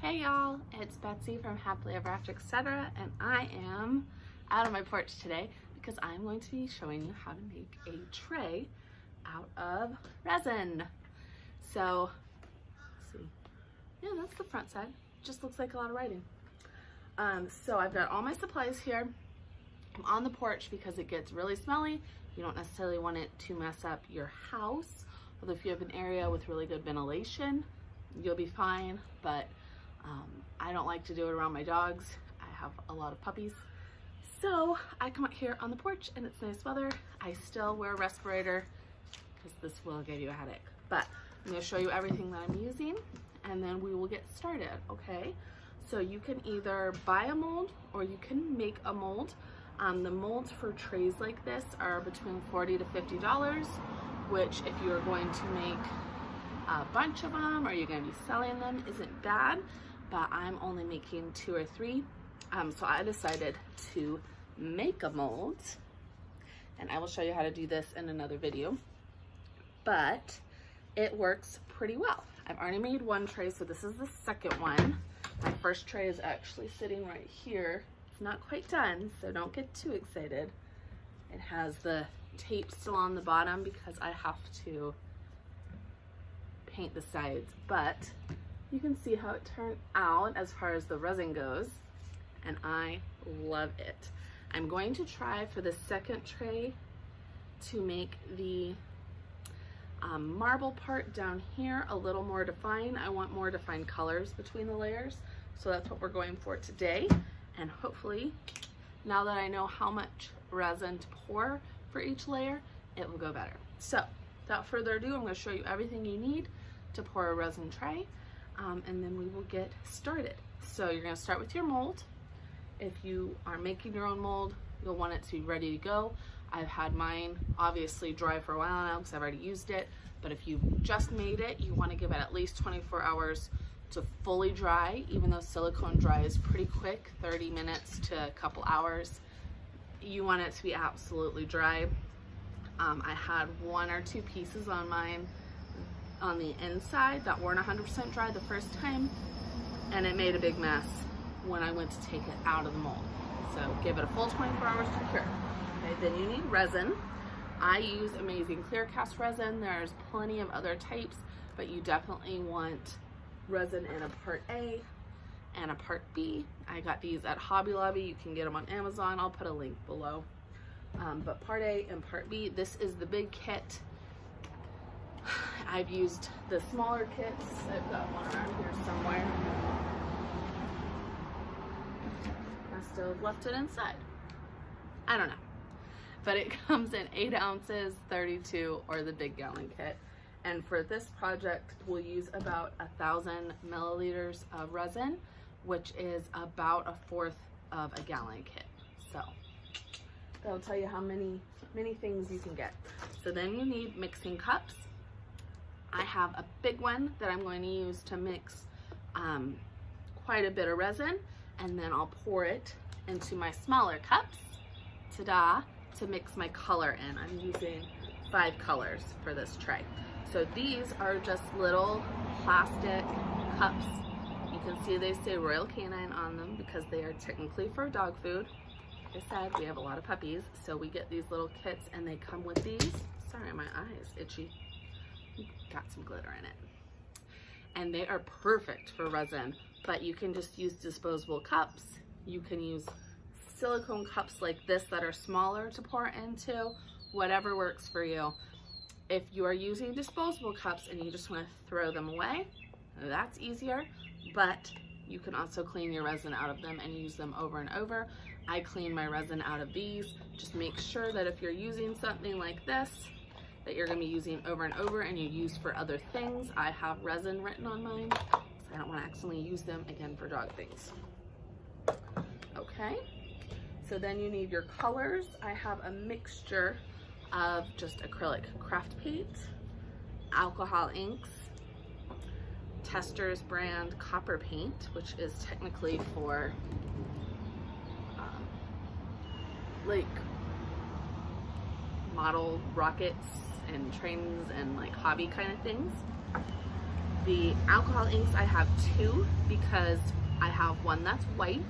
Hey y'all, it's Betsy from Happily Ever After Etc. and I am out on my porch today because I'm going to be showing you how to make a tray out of resin. So, let's see. Yeah, that's the front side. Just looks like a lot of writing. So I've got all my supplies here. I'm on the porch because it gets really smelly. You don't necessarily want it to mess up your house. Although if you have an area with really good ventilation, you'll be fine. But I don't like to do it around my dogs. I have a lot of puppies. So I come out here on the porch and it's nice weather. I still wear a respirator because this will give you a headache. But I'm going to show you everything that I'm using and then we will get started, okay? So you can either buy a mold or you can make a mold. The molds for trays like this are between $40 to $50, which if you're going to make a bunch of them or you're going to be selling them isn't bad, but I'm only making 2 or 3. So I decided to make a mold and I will show you how to do this in another video, but it works pretty well. I've already made one tray, so this is the second one. My first tray is actually sitting right here. It's not quite done, so don't get too excited. It has the tape still on the bottom because I have to paint the sides, but you can see how it turned out as far as the resin goes, and I love it. I'm going to try for the second tray to make the marble part down here a little more defined. I want more defined colors between the layers, so that's what we're going for today. And hopefully, now that I know how much resin to pour for each layer, it will go better. So without further ado, I'm going to show you everything you need to pour a resin tray, and then we will get started. So you're going to start with your mold. If you are making your own mold, you'll want it to be ready to go. I've had mine obviously dry for a while now because I've already used it, but if you've just made it, you want to give it at least 24 hours to fully dry, even though silicone dries pretty quick, 30 minutes to a couple hours. You want it to be absolutely dry. I had 1 or 2 pieces on mine on the inside that weren't 100% dry the first time, and it made a big mess when I went to take it out of the mold. So give it a full 24 hours to cure. Okay, then you need resin. I use Amazing Clear Cast resin. There's plenty of other types, but you definitely want resin in a part A and a part B. I got these at Hobby Lobby. You can get them on Amazon. I'll put a link below. But part A and part B, this is the big kit. I've used the smaller kits. I've got one around here somewhere. I still have left it inside. I don't know. But it comes in 8 ounces, 32, or the big gallon kit. And for this project, we'll use about 1,000 milliliters of resin, which is about 1/4 of a gallon kit. So that'll tell you how many things you can get. So then you need mixing cups. I have a big one that I'm going to use to mix quite a bit of resin, and then I'll pour it into my smaller cups, ta-da, to mix my color in. I'm using 5 colors for this tray. So these are just little plastic cups. You can see they say Royal Canine on them because they are technically for dog food. Like I said, we have a lot of puppies, so we get these little kits and they come with these. Sorry, my eye is itchy. Got some glitter in it. And they are perfect for resin, but you can just use disposable cups. You can use silicone cups like this that are smaller to pour into, whatever works for you. If you are using disposable cups and you just want to throw them away, that's easier, but you can also clean your resin out of them and use them over and over. I clean my resin out of these. Just make sure that if you're using something like this, that you're going to be using over and over and you use for other things. I have resin written on mine, so I don't want to accidentally use them again for dog things. Okay, so then you need your colors. I have a mixture of just acrylic craft paint, alcohol inks, Testors brand copper paint, which is technically for like model rockets and trains and like hobby kind of things. The alcohol inks, I have two because I have one that's white.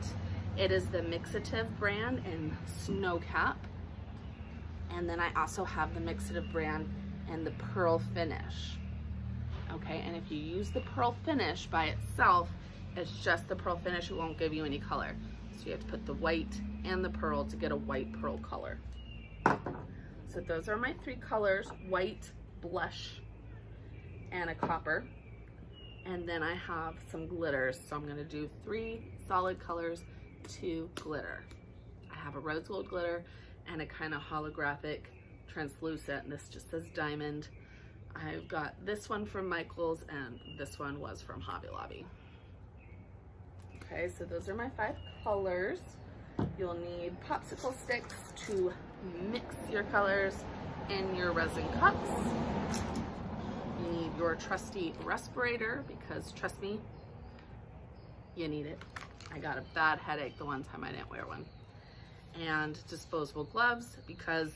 It is the Mixative brand in Snow Cap. And then I also have the Mixative brand in the Pearl Finish. Okay, and if you use the Pearl Finish by itself, it's just the Pearl Finish, it won't give you any color. So you have to put the white and the pearl to get a white pearl color. So those are my three colors: white, blush, and a copper. And then I have some glitters. So I'm gonna do 3 solid colors, 2 glitter. I have a rose gold glitter and a kind of holographic translucent. This just says diamond. I've got this one from Michael's and this one was from Hobby Lobby. Okay, so those are my 5 colors. You'll need popsicle sticks to mix your colors in your resin cups. You need your trusty respirator because, trust me, you need it. I got a bad headache the one time I didn't wear one. And disposable gloves because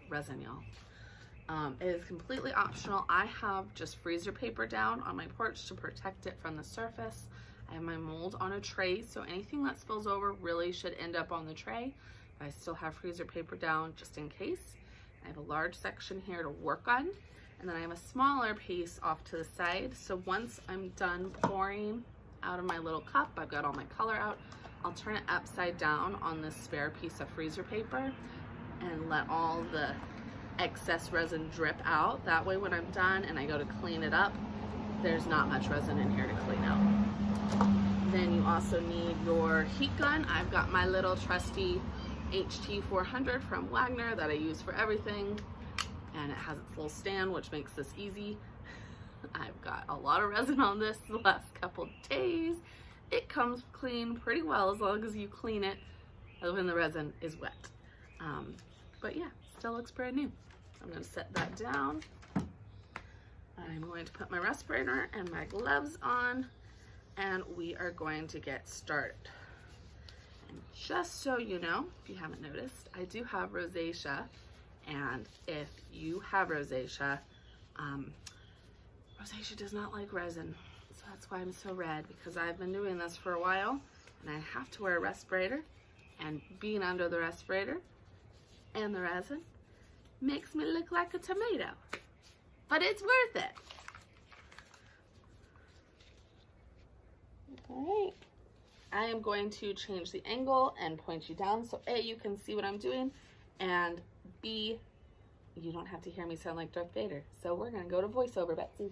resin, y'all. It is completely optional. I have just freezer paper down on my porch to protect it from the surface. I have my mold on a tray, so anything that spills over really should end up on the tray. But I still have freezer paper down just in case. I have a large section here to work on, and then I have a smaller piece off to the side. So once I'm done pouring out of my little cup, I've got all my color out, I'll turn it upside down on this spare piece of freezer paper and let all the excess resin drip out. That way when I'm done and I go to clean it up, there's not much resin in here to clean out. Then you also need your heat gun. I've got my little trusty HT400 from Wagner that I use for everything, and it has its little stand, which makes this easy. I've got a lot of resin on this the last couple days. It comes clean pretty well as long as you clean it when the resin is wet. But yeah, still looks brand new. I'm going to set that down. I'm going to put my respirator and my gloves on, and we are going to get started. And just so you know, if you haven't noticed, I do have rosacea, and if you have rosacea, rosacea does not like resin. So that's why I'm so red, because I've been doing this for a while, and I have to wear a respirator, and being under the respirator and the resin makes me look like a tomato. But it's worth it. All right. I am going to change the angle and point you down so A, you can see what I'm doing, and B, you don't have to hear me sound like Darth Vader. So we're gonna go to voiceover, Betsy.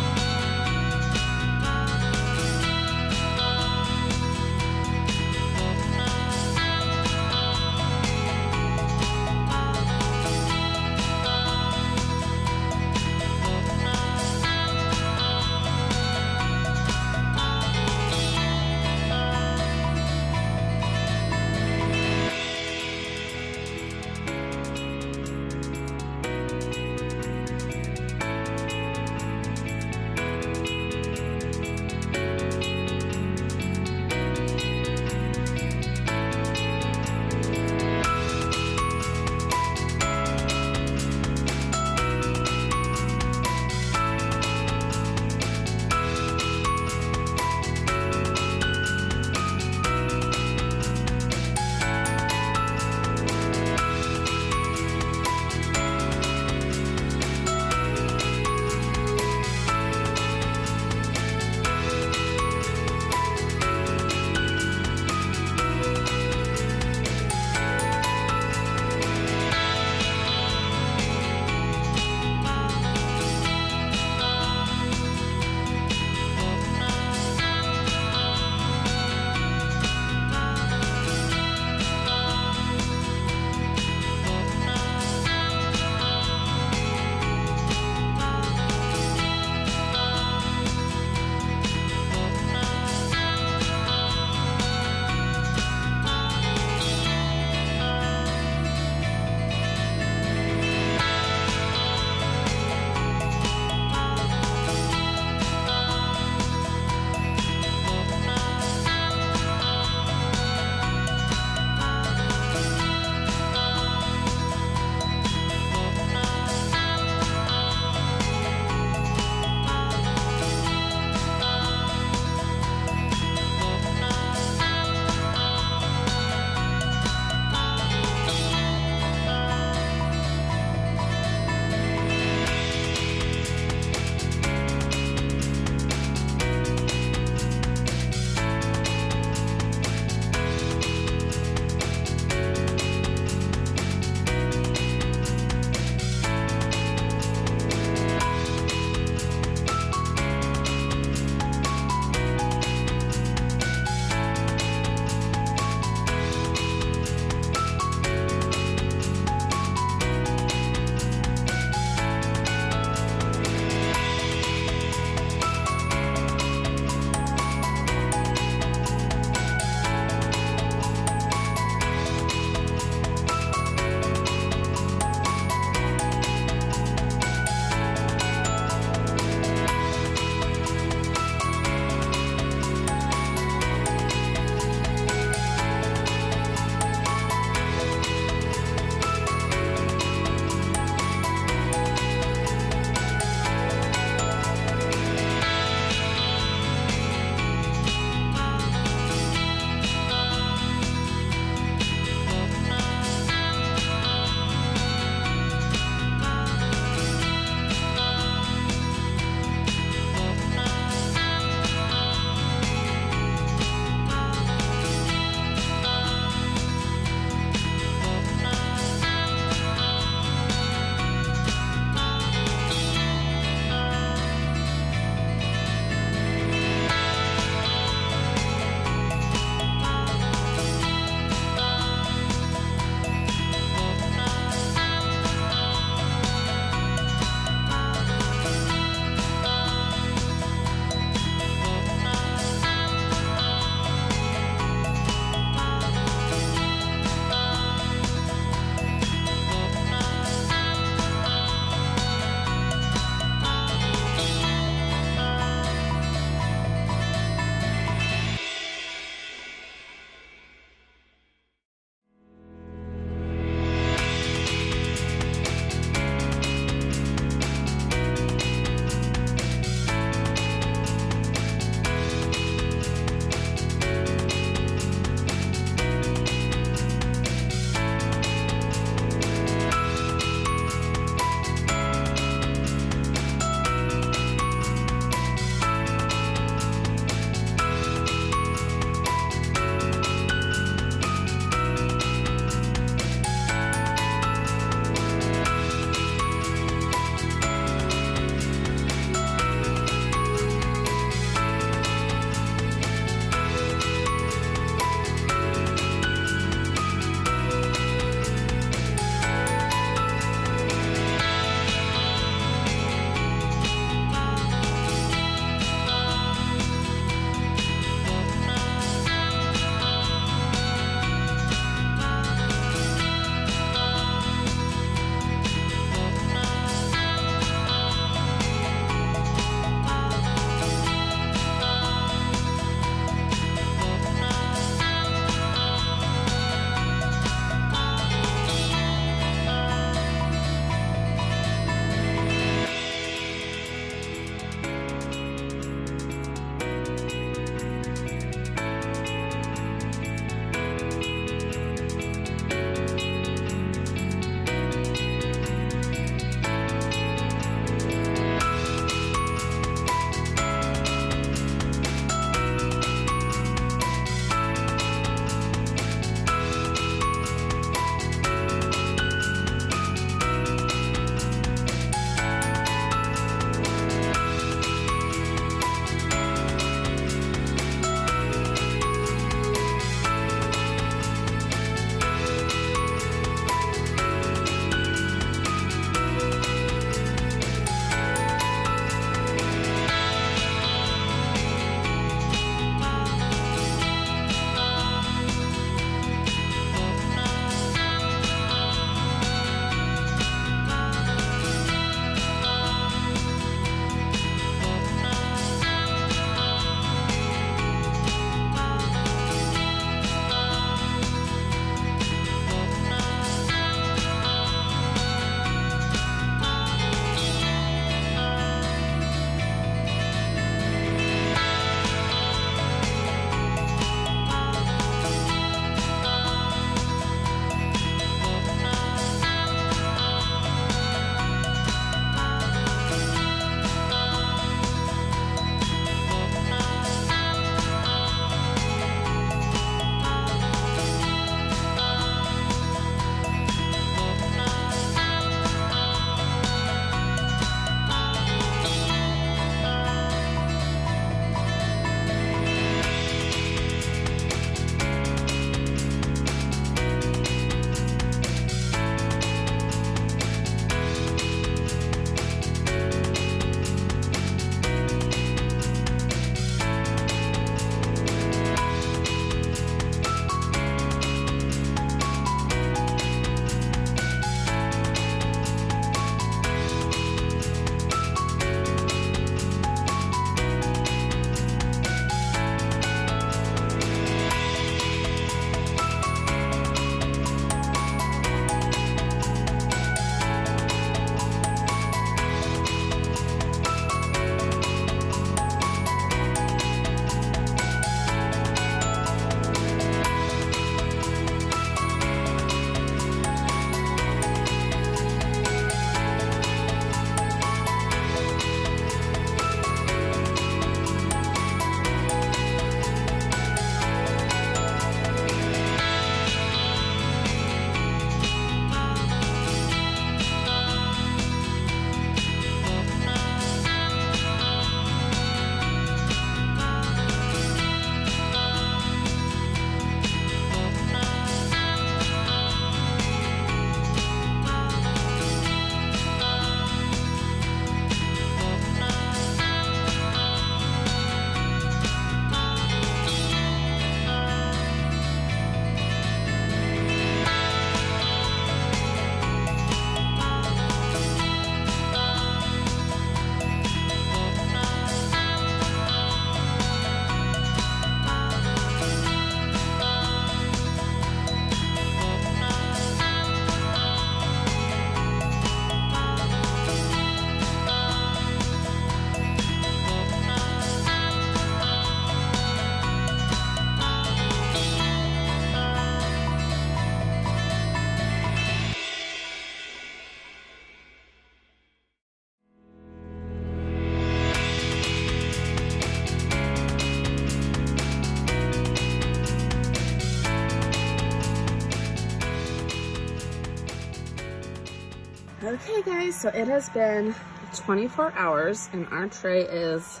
guys, so it has been 24 hours and our tray is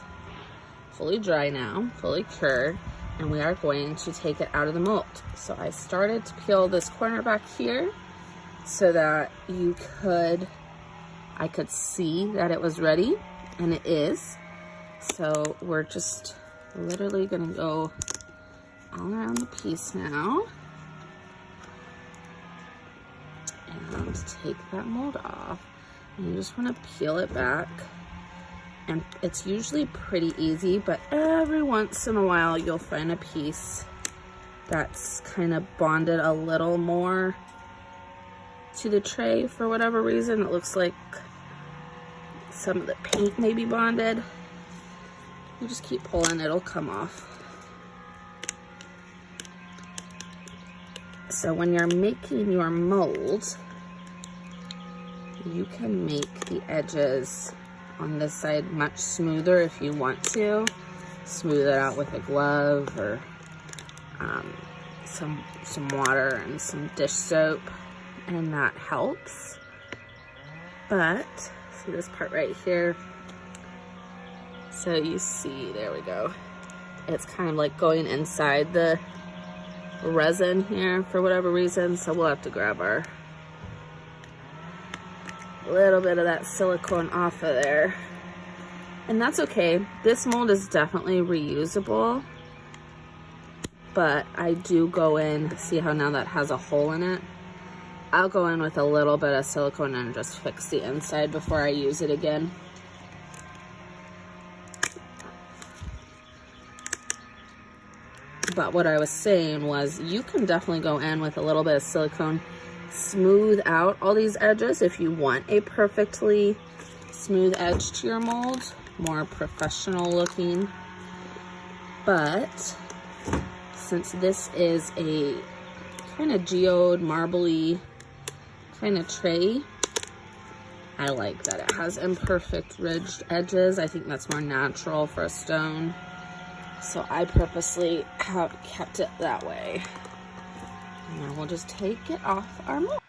fully dry now, fully cured, and we are going to take it out of the mold. So I started to peel this corner back here so that I could see that it was ready, and it is. So we're just literally gonna go all around the piece now and take that mold off. And you just want to peel it back, and it's usually pretty easy, but every once in a while you'll find a piece that's kind of bonded a little more to the tray for whatever reason. It looks like some of the paint may be bonded. You just keep pulling, it'll come off. So when you're making your mold, you can make the edges on this side much smoother if you want to. Smooth it out with a glove or some water and some dish soap, and that helps. But see this part right here? So you see, there we go. It's kind of like going inside the resin here for whatever reason, so we'll have to grab our little bit of that silicone off of there, and that's okay. This mold is definitely reusable, but I do go in, see how now that has a hole in it? I'll go in with a little bit of silicone and just fix the inside before I use it again. But what I was saying was, you can definitely go in with a little bit of silicone, smooth out all these edges if you want a perfectly smooth edge to your mold, more professional looking. But since this is a kind of geode, marbly kind of tray, I like that it has imperfect ridged edges. I think that's more natural for a stone. So I purposely have kept it that way. And now we'll just take it off our mold.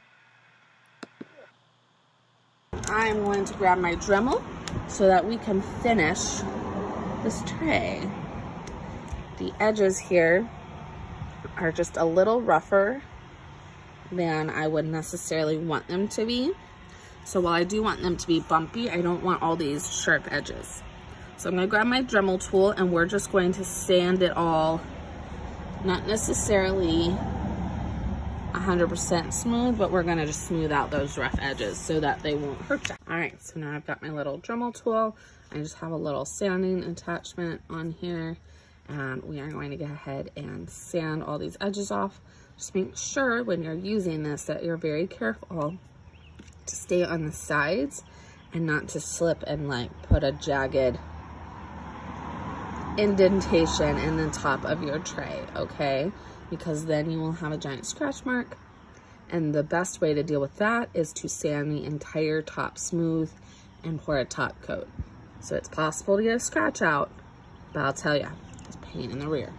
I'm going to grab my Dremel so that we can finish this tray. The edges here are just a little rougher than I would necessarily want them to be. So while I do want them to be bumpy, I don't want all these sharp edges. So I'm going to grab my Dremel tool and we're just going to sand it all, not necessarily 100% smooth, but we're going to just smooth out those rough edges so that they won't hurt you. All right, so now I've got my little Dremel tool. I just have a little sanding attachment on here, and we are going to go ahead and sand all these edges off. Just make sure when you're using this that you're very careful to stay on the sides and not to slip and like put a jagged indentation in the top of your tray, okay? Because then you will have a giant scratch mark, and the best way to deal with that is to sand the entire top smooth and pour a top coat. So it's possible to get a scratch out, but I'll tell you, it's a pain in the rear.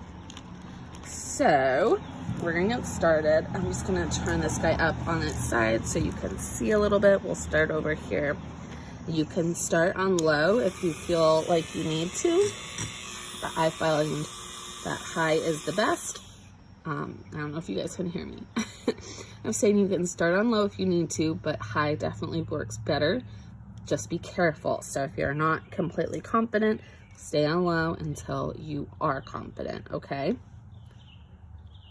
So we're gonna get started. I'm just gonna turn this guy up on its side so you can see a little bit. We'll start over here. You can start on low if you feel like you need to, but I find that high is the best. I don't know if you guys can hear me. I'm saying you can start on low if you need to, but high definitely works better. Just be careful. So if you're not completely confident, stay on low until you are confident, okay?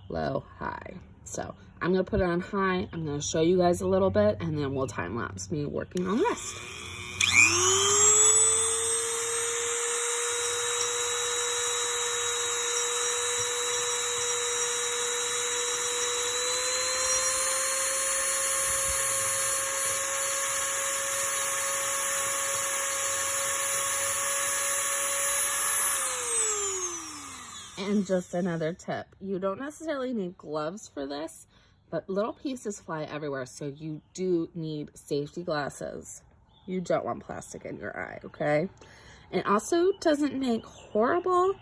Low, high. So I'm gonna put it on high. I'm gonna show you guys a little bit, and then we'll time lapse me working on the rest. And just another tip, you don't necessarily need gloves for this, but little pieces fly everywhere, so you do need safety glasses. You don't want plastic in your eye, okay? It also doesn't make horrible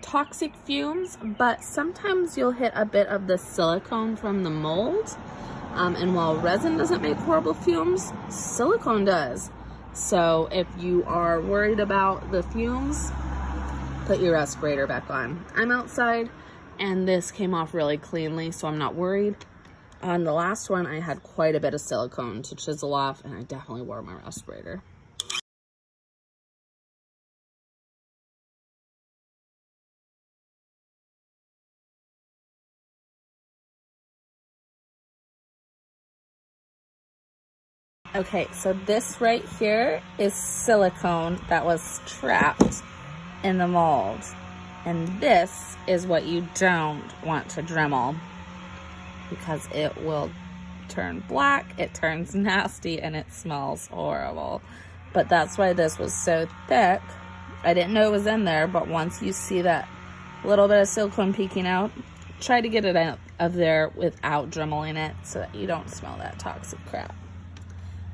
toxic fumes, but sometimes you'll hit a bit of the silicone from the mold And while resin doesn't make horrible fumes, silicone does. So if you are worried about the fumes, put your respirator back on. I'm outside and this came off really cleanly, so I'm not worried. On the last one, I had quite a bit of silicone to chisel off, and I definitely wore my respirator. Okay, so this right here is silicone that was trapped in the mold. And this is what you don't want to Dremel, because it will turn black, it turns nasty, and it smells horrible. But that's why this was so thick. I didn't know it was in there, but once you see that little bit of silicone peeking out, try to get it out of there without Dremeling it so that you don't smell that toxic crap.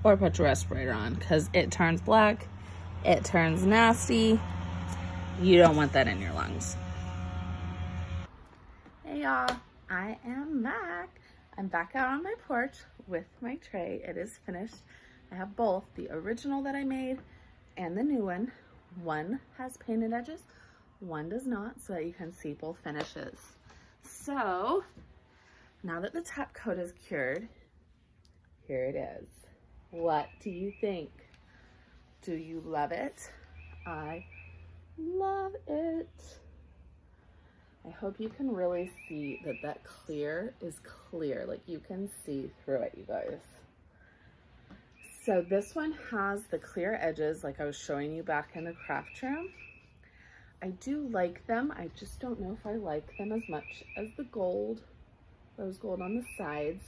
Or put your respirator on, because it turns black, it turns nasty. You don't want that in your lungs. Hey y'all, I am back. I'm back out on my porch with my tray. It is finished. I have both the original that I made and the new one. One has painted edges, one does not, so that you can see both finishes. So now that the top coat is cured, here it is. What do you think? Do you love it? I love it. I hope you can really see that that clear is clear. Like, you can see through it, you guys. So this one has the clear edges like I was showing you back in the craft room. I do like them. I just don't know if I like them as much as the gold, rose gold on the sides.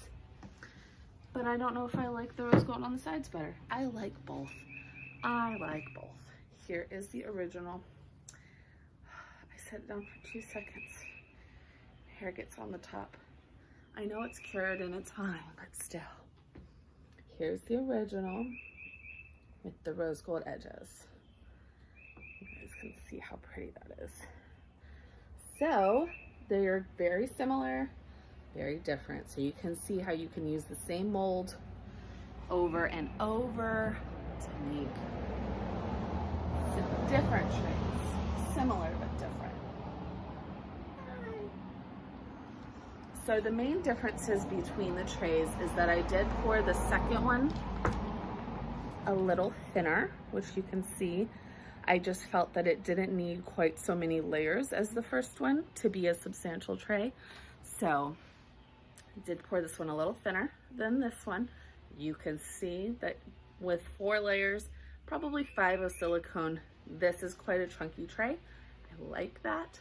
But I don't know if I like the rose gold on the sides better. I like both. I like both. Here is the original. I set it down for 2 seconds. Hair gets on the top. I know it's cured and it's fine, but still. Here's the original with the rose gold edges. You guys can see how pretty that is. So they are very similar, very different. So you can see how you can use the same mold over and over to make different trays. Similar but different. So the main differences between the trays is that I did pour the second one a little thinner, which you can see. I just felt that it didn't need quite so many layers as the first one to be a substantial tray. So I did pour this one a little thinner than this one. You can see that with 4 layers, probably 5 of silicone, this is quite a chunky tray. I like that.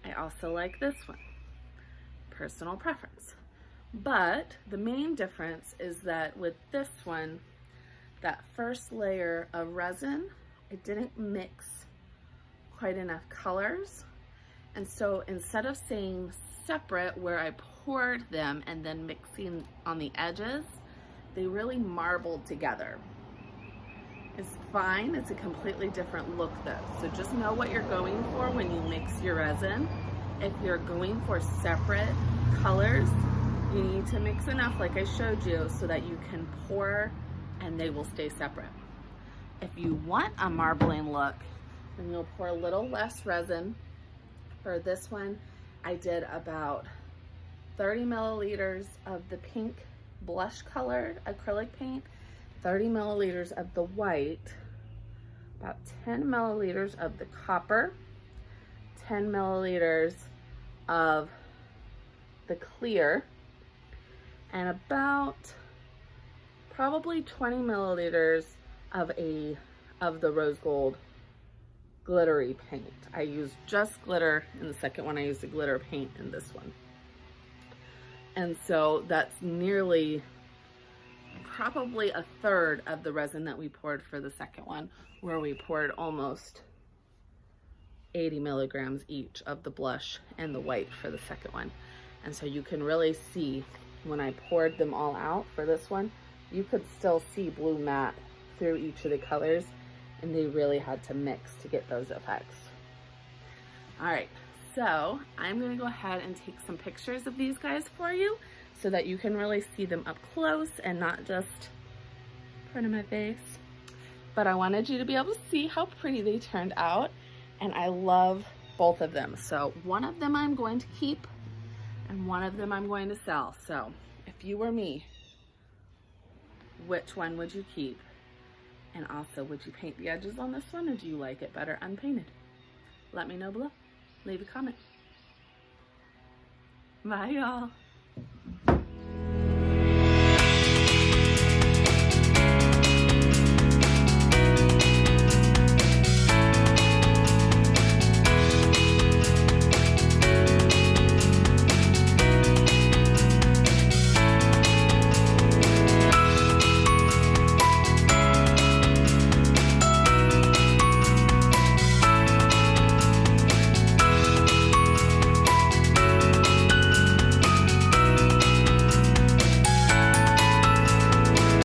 I also like this one. Personal preference. But the main difference is that with this one, that first layer of resin, it didn't mix quite enough colors. And so instead of staying separate where I poured them and then mixing on the edges, they really marbled together. It's fine, it's a completely different look though. So just know what you're going for when you mix your resin. If you're going for separate colors, you need to mix enough like I showed you so that you can pour and they will stay separate. If you want a marbling look, then you'll pour a little less resin. For this one, I did about 30 milliliters of the pink blush colored acrylic paint, 30 milliliters of the white, about 10 milliliters of the copper, 10 milliliters of the clear, and about probably 20 milliliters of the rose gold glittery paint. I used just glitter in the second one. I used the glitter paint in this one. And so that's nearly probably a third of the resin that we poured for the second one, where we poured almost 80 milligrams each of the blush and the white for the second one. And so you can really see when I poured them all out for this one, you could still see blue matte through each of the colors, and they really had to mix to get those effects. All right, so I'm gonna go ahead and take some pictures of these guys for you so that you can really see them up close and not just in front of my face. But I wanted you to be able to see how pretty they turned out, and I love both of them. So one of them I'm going to keep and one of them I'm going to sell. So if you were me, which one would you keep? And also, would you paint the edges on this one, or do you like it better unpainted? Let me know below. Leave a comment. Bye, y'all.